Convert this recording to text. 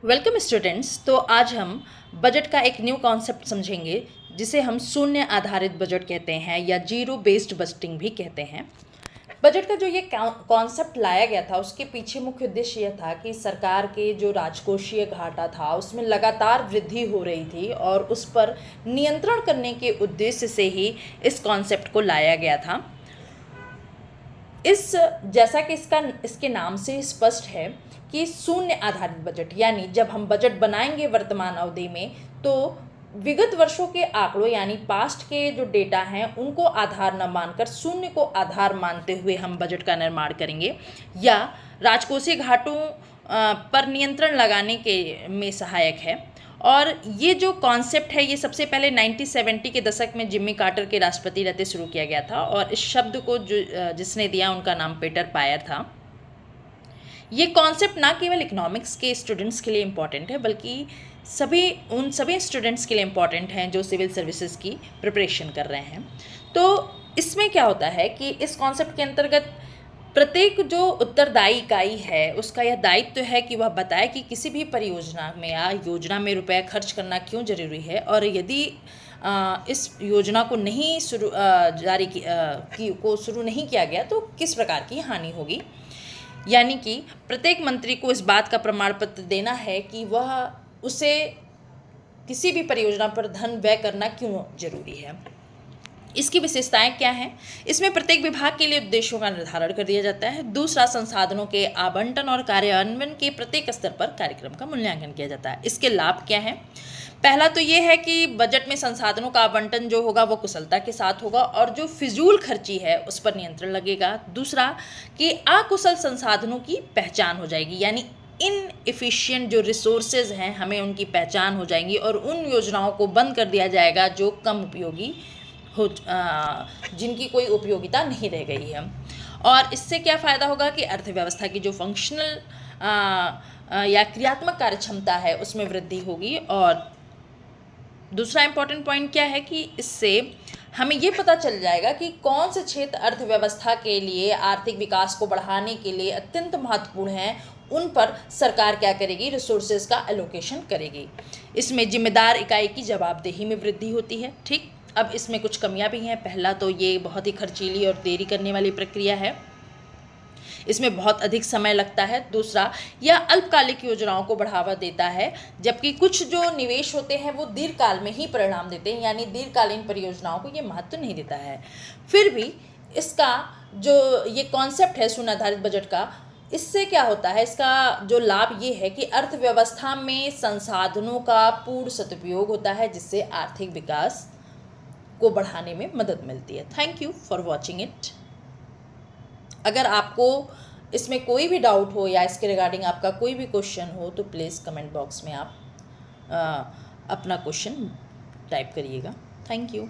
Welcome students. तो आज हम बजट का एक न्यू कॉन्सेप्ट समझेंगे जिसे हम शून्य आधारित बजट कहते हैं या जीरो बेस्ड बजटिंग भी कहते हैं। बजट का जो ये कॉन्सेप्ट लाया गया था उसके पीछे मुख्य उद्देश्य यह था कि सरकार के जो राजकोषीय घाटा था उसमें लगातार वृद्धि हो रही थी और उस पर नियंत्रण करने के उद्देश्य से ही इस कॉन्सेप्ट को लाया गया था। जैसा कि इसके नाम से स्पष्ट है कि शून्य आधारित बजट, यानी जब हम बजट बनाएंगे वर्तमान अवधि में तो विगत वर्षों के आंकड़ों यानी पास्ट के जो डेटा हैं उनको आधार न मानकर शून्य को आधार मानते हुए हम बजट का निर्माण करेंगे या राजकोषीय घाटों पर नियंत्रण लगाने के में सहायक है। और ये जो कॉन्सेप्ट है ये सबसे पहले 1970 के दशक में जिम्मी कार्टर के राष्ट्रपति रहते शुरू किया गया था और इस शब्द को जिसने दिया उनका नाम पीटर पायर था। ये कॉन्सेप्ट ना केवल इकोनॉमिक्स के स्टूडेंट्स के लिए इम्पॉर्टेंट है बल्कि उन सभी स्टूडेंट्स के लिए इम्पॉर्टेंट हैं जो सिविल सर्विसेज की प्रिपरेशन कर रहे हैं। तो इसमें क्या होता है कि इस कॉन्सेप्ट के अंतर्गत प्रत्येक जो उत्तरदायी इकाई है उसका यह दायित्व है कि वह बताए कि किसी भी परियोजना में या योजना में रुपया खर्च करना क्यों जरूरी है और यदि इस योजना को नहीं शुरू नहीं किया गया तो किस प्रकार की हानि होगी। यानी कि प्रत्येक मंत्री को इस बात का प्रमाण पत्र देना है कि वह उसे किसी भी परियोजना पर धन व्यय करना क्यों जरूरी है। इसकी विशेषताएं क्या हैं? इसमें प्रत्येक विभाग के लिए उद्देश्यों का निर्धारण कर दिया जाता है। दूसरा, संसाधनों के आवंटन और कार्यान्वयन के प्रत्येक स्तर पर कार्यक्रम का मूल्यांकन किया जाता है। इसके लाभ क्या हैं? पहला तो ये है कि बजट में संसाधनों का आवंटन जो होगा वो कुशलता के साथ होगा और जो फिजूल खर्ची है उस पर नियंत्रण लगेगा। दूसरा कि अकुशल संसाधनों की पहचान हो जाएगी, यानी इनएफिशिएंट जो रिसोर्सेज हैं हमें उनकी पहचान हो जाएंगी और उन योजनाओं को बंद कर दिया जाएगा जो कम उपयोगी हो, जिनकी कोई उपयोगिता नहीं रह गई है। और इससे क्या फ़ायदा होगा कि अर्थव्यवस्था की जो फंक्शनल या क्रियात्मक कार्यक्षमता है उसमें वृद्धि होगी। और दूसरा इम्पॉर्टेंट पॉइंट क्या है कि इससे हमें ये पता चल जाएगा कि कौन से क्षेत्र अर्थव्यवस्था के लिए आर्थिक विकास को बढ़ाने के लिए अत्यंत महत्वपूर्ण हैं, उन पर सरकार क्या करेगी, रिसोर्सेज का एलोकेशन करेगी। इसमें जिम्मेदार इकाई की जवाबदेही में वृद्धि होती है। ठीक, अब इसमें कुछ कमियां भी हैं। पहला तो ये बहुत ही खर्चीली और देरी करने वाली प्रक्रिया है, इसमें बहुत अधिक समय लगता है। दूसरा, यह अल्पकालिक योजनाओं को बढ़ावा देता है जबकि कुछ जो निवेश होते हैं वो दीर्घकाल में ही परिणाम देते हैं, यानी दीर्घकालीन परियोजनाओं को ये महत्व नहीं देता है। फिर भी इसका जो ये कॉन्सेप्ट है शून्य आधारित बजट का, इससे क्या होता है, इसका जो लाभ ये है कि अर्थव्यवस्था में संसाधनों का पूर्ण सदुपयोग होता है जिससे आर्थिक विकास को बढ़ाने में मदद मिलती है। Thank you for watching it. अगर आपको इसमें कोई भी डाउट हो या इसके रिगार्डिंग आपका कोई भी क्वेश्चन हो तो प्लीज़ कमेंट बॉक्स में आप अपना क्वेश्चन टाइप करिएगा। Thank you.